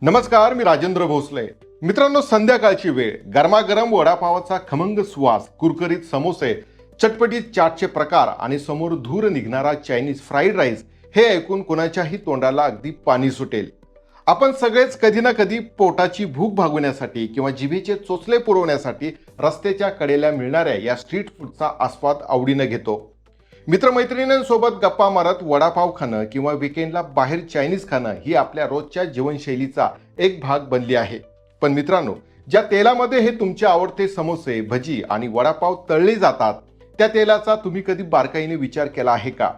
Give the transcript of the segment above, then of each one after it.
नमस्कार, मी राजेंद्र भोसले. मित्रांनो, संध्याकाळची वेळ, गरमागरम वडापावाचा खमंग सुवास, कुरकुरीत समोसे, चटपटीत चाटचे प्रकार आणि समोर धूर निघणारा चायनीज फ्राईड राईस हे ऐकून कोणाच्याही तोंडाला अगदी पाणी सुटेल. आपण सगळेच कधी ना कधी पोटाची भूक भागवण्यासाठी किंवा जिभेचे चोचले पुरवण्यासाठी रस्त्याच्या कडेला मिळणाऱ्या या स्ट्रीट फूडचा आस्वाद आवडीनं घेतो. मित्रमैत्रिणींसोबत गप्पा मारत वडापाव खाणं किंवा विकेंडला बाहेर चायनीज खाणं ही आपल्या रोजच्या जीवनशैलीचा एक भाग बनली आहे. पण मित्रांनो, ज्या तेलामध्ये हे तुमचे आवडते समोसे, भजी आणि वडापाव तळले जातात, त्या तेलाचा तुम्ही कधी बारकाईने विचार केला आहे का?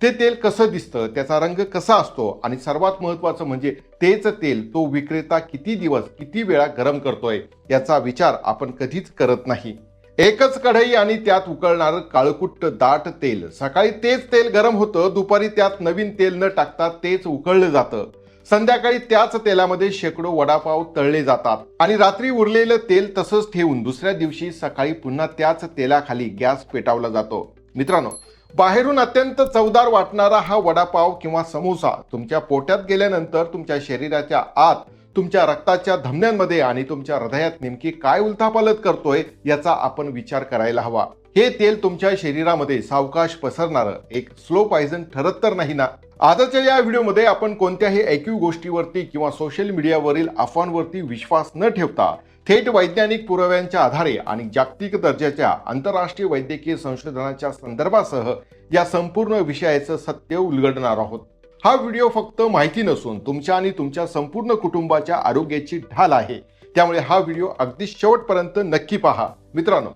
ते तेल कसं दिसतं, त्याचा रंग कसा असतो आणि सर्वात महत्त्वाचं म्हणजे तेच तेल तो विक्रेता किती दिवस किती वेळा गरम करतोय याचा विचार आपण कधीच करत नाही. एकच कढई आणि त्यात उकळणारं काळकुट्ट दाट तेल. सकाळी तेच तेल गरम होतं, दुपारी त्यात नवीन तेल न टाकता तेच उकळलं जातं. संध्याकाळी त्याच तेलामध्ये शेकडो वडापाव तळले जातात आणि रात्री उरलेलं तेल तसंच ठेवून दुसऱ्या दिवशी सकाळी पुन्हा त्याच तेलाखाली गॅस पेटावला जातो. मित्रांनो, बाहेरून अत्यंत चवदार वाटणारा हा वडापाव किंवा समोसा तुमच्या पोटात गेल्यानंतर तुमच्या शरीराच्या आत, तुमच्या रक्ताच्या धमन्यांमध्ये आणि तुमच्या हृदयात नेमकी काय उलथापालथ करतोय याचा आपण विचार करायला हवा. हे तेल तुमच्या शरीरामध्ये सावकाश पसरणारं एक स्लो पॉइझन ठरत तर नाही ना? आजच्या या व्हिडिओमध्ये आपण कोणत्याही ऐकीव गोष्टीवरती किंवा सोशल मीडियावरील अफवांवरती विश्वास न ठेवता थेट वैज्ञानिक पुराव्यांच्या आधारे आणि जागतिक दर्जाच्या आंतरराष्ट्रीय वैद्यकीय संशोधनाच्या संदर्भासह या संपूर्ण विषयाचं सत्य उलगडणार आहोत. हा व्हिडिओ फक्त माहिती नसून तुमच्या आणि तुमच्या संपूर्ण कुटुंबाच्या आरोग्याची ढाल आहे. त्यामुळे हा व्हिडिओ अगदी शेवटपर्यंत नक्की पहा. मित्रांनो,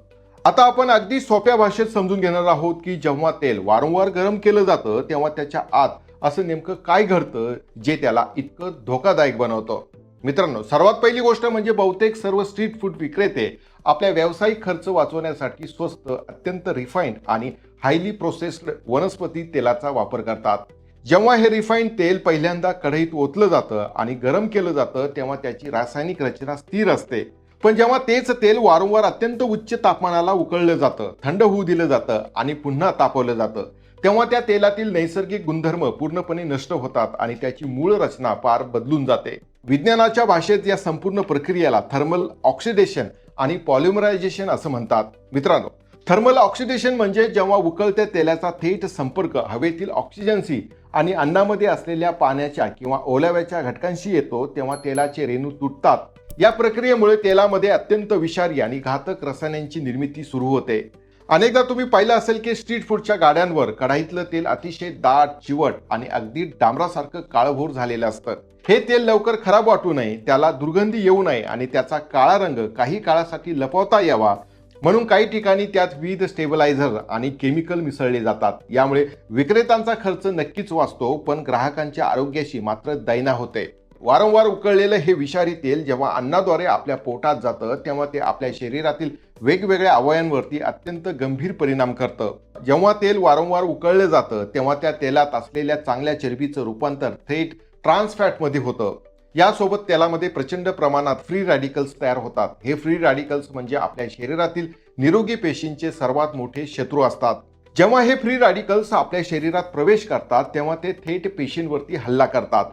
आता आपण अगदी सोप्या भाषेत समजून घेणार आहोत की जेव्हा तेल वारंवार गरम केलं जातं तेव्हा त्याच्या आत असं नेमकं काय घडतं जे त्याला इतकं धोकादायक बनवतं. मित्रांनो, सर्वात पहिली गोष्ट म्हणजे बहुतेक सर्व स्ट्रीट फूड विक्रेते आपल्या व्यावसायिक खर्च वाचवण्यासाठी स्वस्त, अत्यंत रिफाईंड आणि हायली प्रोसेस्ड वनस्पती तेलाचा वापर करतात. जेव्हा हे रिफाईंड तेल पहिल्यांदा कढईत ओतलं जातं आणि गरम केलं जातं तेव्हा त्याची रासायनिक रचना स्थिर असते. पण जेव्हा तेच तेल वारंवार अत्यंत उच्च तापमानाला उकळलं जातं, थंड होऊ दिलं जातं आणि पुन्हा तापवलं जातं, तेव्हा त्या तेलातील नैसर्गिक गुणधर्म पूर्णपणे नष्ट होतात आणि त्याची मूळ रचना पार बदलून जाते. विज्ञानाच्या भाषेत या संपूर्ण प्रक्रियेला थर्मल ऑक्सिडेशन आणि पॉलिमरायझेशन असं म्हणतात. मित्रांनो, थर्मल ऑक्सिडेशन म्हणजे जेव्हा उकळत्या तेलाचा थेट संपर्क हवेतील ऑक्सिजनशी आणि अन्नामध्ये असलेल्या पाण्याच्या किंवा ओलाव्याच्या घटकांशी येतो तेव्हा तेलाचे रेणू तुटतात. या प्रक्रियेमुळे तेलामध्ये अत्यंत विषारी आणि घातक रसायनांची निर्मिती सुरू होते. अनेकदा तुम्ही पाहिलं असेल की स्ट्रीट फूडच्या गाड्यांवर कढाईतलं तेल अतिशय दाट, चिवट आणि अगदी डांबरासारखं काळभोर झालेलं असतं. हे तेल लवकर खराब वाटू नये, त्याला दुर्गंधी येऊ नये आणि त्याचा काळा रंग काही काळासाठी लपवता यावा म्हणून काही ठिकाणी त्यात विविध स्टेबलायझर आणि केमिकल मिसळले जातात. यामुळे विक्रेत्यांचा खर्च नक्कीच वाचतो, पण ग्राहकांच्या आरोग्याशी मात्र दैना होते. वारंवार उकळलेलं हे विषारी तेल जेव्हा अन्नाद्वारे आपल्या पोटात जातं तेव्हा ते आपल्या शरीरातील वेगवेगळ्या अवयवांवरती अत्यंत गंभीर परिणाम करतं. जेव्हा तेल वारंवार उकळलं जातं तेव्हा त्या तेलात असलेल्या चांगल्या चरबीचं रूपांतर थेट ट्रान्स फॅटमध्ये होतं. यासोबत तेलामध्ये प्रचंड प्रमाणात फ्री रॅडिकल्स तयार होतात. हे फ्री रॅडिकल्स म्हणजे आपल्या शरीरातील निरोगी पेशींचे सर्वात मोठे शत्रू असतात. जेव्हा हे फ्री रॅडिकल्स आपल्या शरीरात प्रवेश करतात तेव्हा ते थेट पेशींवरती हल्ला करतात.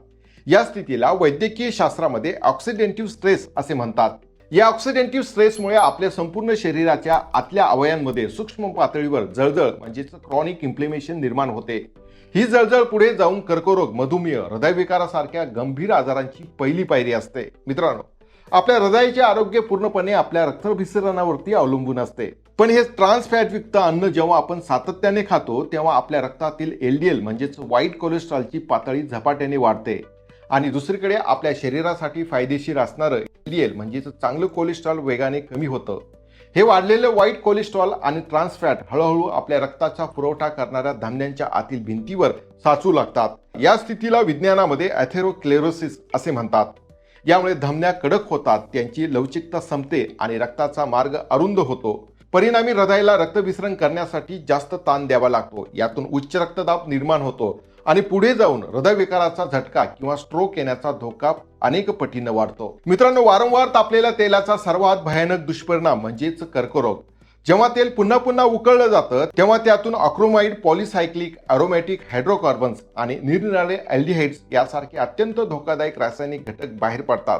या स्थितीला वैद्यकीय शास्त्रामध्ये ऑक्सिडेंटिव्ह स्ट्रेस असे म्हणतात. या ऑक्सिडेंटिव्ह स्ट्रेसमुळे आपल्या संपूर्ण शरीराच्या आतल्या अवयवांमध्ये सूक्ष्म पातळीवर जळजळ म्हणजेच क्रॉनिक इन्फ्लेमेशन निर्माण होते. ही जळजळ पुढे जाऊन कर्करोग, मधुमेह, हृदयविकारासारख्या गंभीर आजारांची पहिली पायरी असते. मित्रांनो, आपल्या हृदयाचे आरोग्य पूर्णपणे आपल्या रक्ताभिसरणावरती अवलंबून असते. पण हे ट्रान्स फॅटयुक्त अन्न जेव्हा आपण सातत्याने खातो तेव्हा आपल्या रक्तातील LDL म्हणजेच वाईट कोलेस्ट्रॉलची पातळी झपाट्याने वाढते आणि दुसरीकडे आपल्या शरीरासाठी फायदेशीर असणारं LDL म्हणजेच चांगलं कोलेस्ट्रॉल वेगाने कमी होतं. हे वाढलेलं वाईट कोलेस्ट्रॉल आणि ट्रान्स फॅट हळूहळू आपल्या रक्ताचा पुरवठा करणाऱ्या धमन्यांच्या आतील भिंतीवर साचू लागतात. या स्थितीला विज्ञानामध्ये ॲथेरोस्क्लेरोसिस असे म्हणतात. यामुळे धमन्या कडक होतात, त्यांची लवचिकता संपते आणि रक्ताचा मार्ग अरुंद होतो. परिणामी हृदयाला रक्तभिसरण करण्यासाठी जास्त ताण द्यावा लागतो. यातून उच्च रक्तदाब निर्माण होतो आणि पुढे जाऊन हृदयविकाराचा झटका किंवा स्ट्रोक येण्याचा धोका अनेक पटीनं वाढतो. मित्रांनो, वारंवार तापलेल्या तेलाचा सर्वात भयानक दुष्परिणाम म्हणजेच कर्करोग. जेव्हा तेल पुन्हा पुन्हा उकळलं जातं तेव्हा त्यातून अक्रोमाइड, पॉलिसायक्लिक, अरोमॅटिक हायड्रोकार्बन्स आणि निरनिराळे अल्डिहाइड्स यासारखे अत्यंत धोकादायक रासायनिक घटक बाहेर पडतात.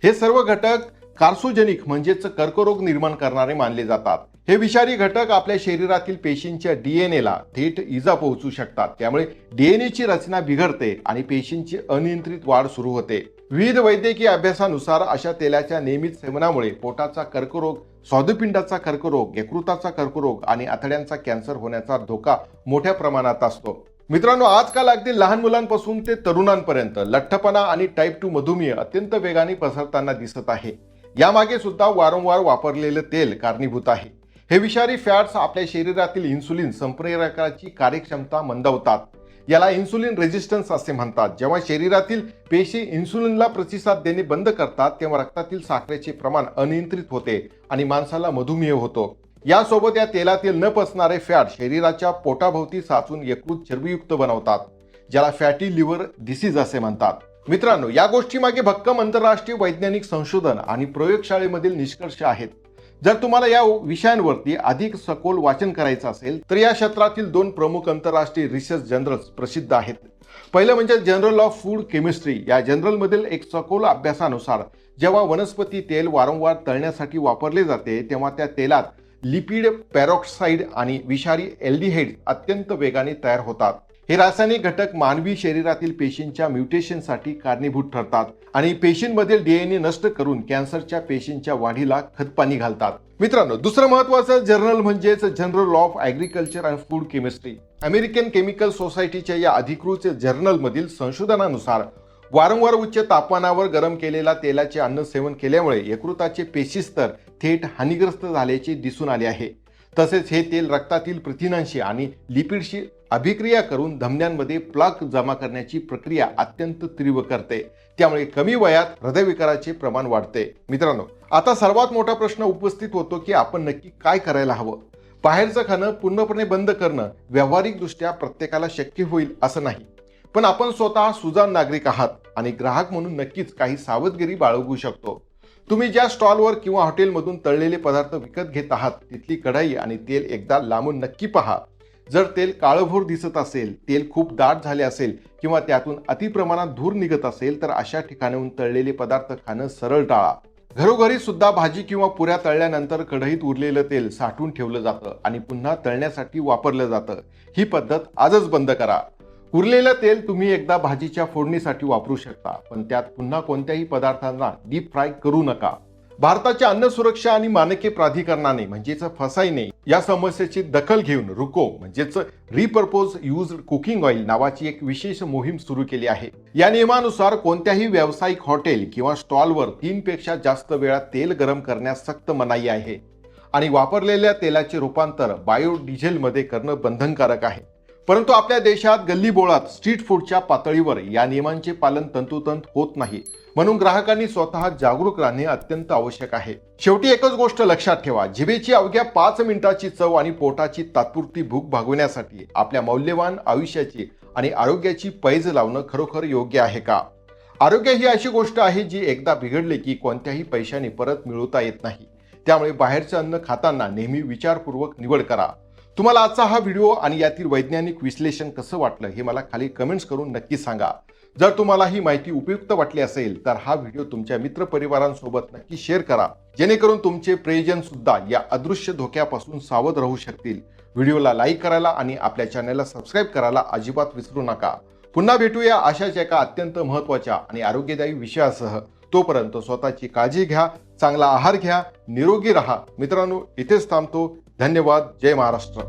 हे सर्व घटक कार्सिनोजेनिक म्हणजेच कर्करोग निर्माण करणारे मानले जातात. हे विषारी घटक आपल्या शरीरातील पेशींच्या डीएनएला थेट इजा पोहोचू शकतात. त्यामुळे डीएनएची रचना बिघडते आणि पेशींची अनियंत्रित वाढ सुरू होते. विविध वैद्यकीय अभ्यासानुसार अशा तेलाच्या नियमित सेवनामुळे पोटाचा कर्करोग, स्वादुपिंडाचा कर्करोग, यकृताचा कर्करोग आणि आतड्यांचा कॅन्सर होण्याचा धोका मोठ्या प्रमाणात असतो. मित्रांनो, आजकाल अगदी लहान मुलांपासून ते तरुणांपर्यंत लठ्ठपणा आणि टाईप 2 मधुमेह अत्यंत वेगाने पसरताना दिसत आहे. यामागे सुद्धा वारंवार वापरलेलं तेल कारणीभूत आहे. हे विषारी फॅट्स आपल्या शरीरातील इन्सुलिन संप्रेरकाची कार्यक्षमता मंदावतात. याला इन्सुलिन रेझिस्टन्स असे म्हणतात. जेव्हा शरीरातील पेशी इन्सुलिनला प्रतिसाद देणे बंद करतात तेव्हा रक्तातील साखरेचे प्रमाण अनियंत्रित होते आणि माणसाला मधुमेह होतो. यासोबत या तेलातील न पचणारे फॅट शरीराच्या पोटाभोवती साचून यकृत चरबीयुक्त बनवतात, ज्याला फॅटी लिव्हर डिसीज असे म्हणतात. मित्रांनो, या गोष्टीमागे भक्कम आंतरराष्ट्रीय वैज्ञानिक संशोधन आणि प्रयोगशाळेमधील निष्कर्ष आहेत. जर तुम्हाला या विषयांवरती अधिक सखोल वाचन करायचं असेल तर या क्षेत्रातील 2 प्रमुख आंतरराष्ट्रीय रिसर्च जर्नल्स प्रसिद्ध आहेत. पहिलं म्हणजे जर्नल ऑफ फूड केमिस्ट्री. या जर्नलमधील एक सखोल अभ्यासानुसार जेव्हा वनस्पती तेल वारंवार तळण्यासाठी वापरले जाते तेव्हा त्या तेलात लिपिड, पेरॉक्साइड आणि विषारी एल्डिहाइड अत्यंत वेगाने तयार होतात. हे रासायनिक घटक मानवी शरीरातील पेशींच्या म्युटेशनसाठी कारणीभूत ठरतात आणि पेशींमधील डीएनए नष्ट करून कॅन्सरच्या पेशींच्या वाढीला खतपाणी घालतात. मित्रांनो, दुसरं महत्त्वाचं जर्नल म्हणजेच journal of agriculture and food chemistry. American chemical सोसायटीच्या या अधिकृत जर्नलमधील संशोधनानुसार वारंवार उच्च तापमानावर गरम केलेल्या तेलाचे अन्न सेवन केल्यामुळे यकृताचे पेशीस्तर थेट हानिग्रस्त झाल्याचे दिसून आले आहे. तसेच हे तेल रक्तातील प्रथिनांशी आणि लिपिडशी अभिक्रिया करून धमन्यांमध्ये प्लाक जमा करण्याची प्रक्रिया अत्यंत तीव्र करते. त्यामुळे कमी वयात हृदयविकाराचे प्रमाण वाढते. मित्रांनो, आता सर्वात मोठा प्रश्न उपस्थित होतो की आपण नक्की काय करायला हवं. बाहेरचं खाणं पूर्णपणे बंद करणं व्यावहारिकदृष्ट्या प्रत्येकाला शक्य होईल असं नाही, पण आपण स्वतः सुजाण नागरिक आहात आणि ग्राहक म्हणून नक्कीच काही सावधगिरी बाळगू शकतो. तुम्ही ज्या स्टॉलवर किंवा हॉटेलमधून तळलेले पदार्थ विकत घेत आहात तिथली कढाई आणि तेल एकदा लांबून नक्की पहा. जर तेल काळभोर दिसत असेल, तेल खूप दाट झाले असेल किंवा त्यातून अतिप्रमाणात धूर निघत असेल तर अशा ठिकाणाहून तळलेले पदार्थ खाणं सरळ टाळा. घरोघरी सुद्धा भाजी किंवा पुऱ्या तळल्यानंतर कढईत उरलेलं तेल साठवून ठेवलं जातं आणि पुन्हा तळण्यासाठी वापरलं जातं. ही पद्धत आजच बंद करा. उरलेलं तेल तुम्ही एकदा भाजीच्या फोडणीसाठी वापरू शकता, पण त्यात पुन्हा कोणत्याही पदार्थांना डीप फ्राय करू नका. भारताच्या अन्न सुरक्षा आणि मानके प्राधिकरणाने म्हणजेच फसाईने या समस्येची दखल घेऊन रुको म्हणजेच रिपर्पोज युज्ड कुकिंग ऑइल नावाची एक विशेष मोहीम सुरू केली आहे. या नियमानुसार कोणत्याही व्यावसायिक हॉटेल किंवा स्टॉलवर 3 पेक्षा जास्त वेळा तेल गरम करण्यास सक्त मनाई आहे आणि वापरलेल्या तेलाचे रूपांतर बायोडिझेलमध्ये करणं बंधनकारक आहे. परंतु आपल्या देशात गल्लीबोळात स्ट्रीट फूडच्या पातळीवर या नियमांचे पालन तंतोतंत होत नाही. म्हणून ग्राहकांनी स्वतः जागरूक राहणे अत्यंत आवश्यक आहे. शेवटी एकच गोष्ट लक्षात ठेवा, जिभेची अवघ्या 5 मिनिटाची चव आणि पोटाची तात्पुरती भूक भागवण्यासाठी आपल्या मौल्यवान आयुष्याची आणि आरोग्याची पैज लावणं खरोखर योग्य आहे का? आरोग्य ही अशी गोष्ट आहे जी एकदा बिघडले की कोणत्याही पैशाने परत मिळवता येत नाही. त्यामुळे बाहेरचं अन्न खाताना नेहमी विचारपूर्वक निवड करा. तुम्हाला आजचा हा व्हिडिओ आणि यातील वैज्ञानिक विश्लेषण कसं वाटलं हे मला खाली कमेंट्स करून नक्की सांगा. जर तुम्हाला ही माहिती उपयुक्त वाटली असेल तर हा व्हिडिओ तुमच्या मित्रपरिवारांसोबत नक्की शेअर करा, जेणेकरून तुमचे प्रियजन सुद्धा या अदृश्य धोक्यापासून सावध राहू शकतील. व्हिडिओला लाईक करायला आणि आपल्या चॅनलला सबस्क्राईब करायला अजिबात विसरू नका. पुन्हा भेटूया अशाच एका अत्यंत महत्त्वाच्या आणि आरोग्यदायी विषयासह. तोपर्यंत स्वतःची काळजी घ्या, चांगला आहार घ्या, निरोगी राहा. मित्रांनो, इथेच थांबतो. धन्यवाद. जय महाराष्ट्र.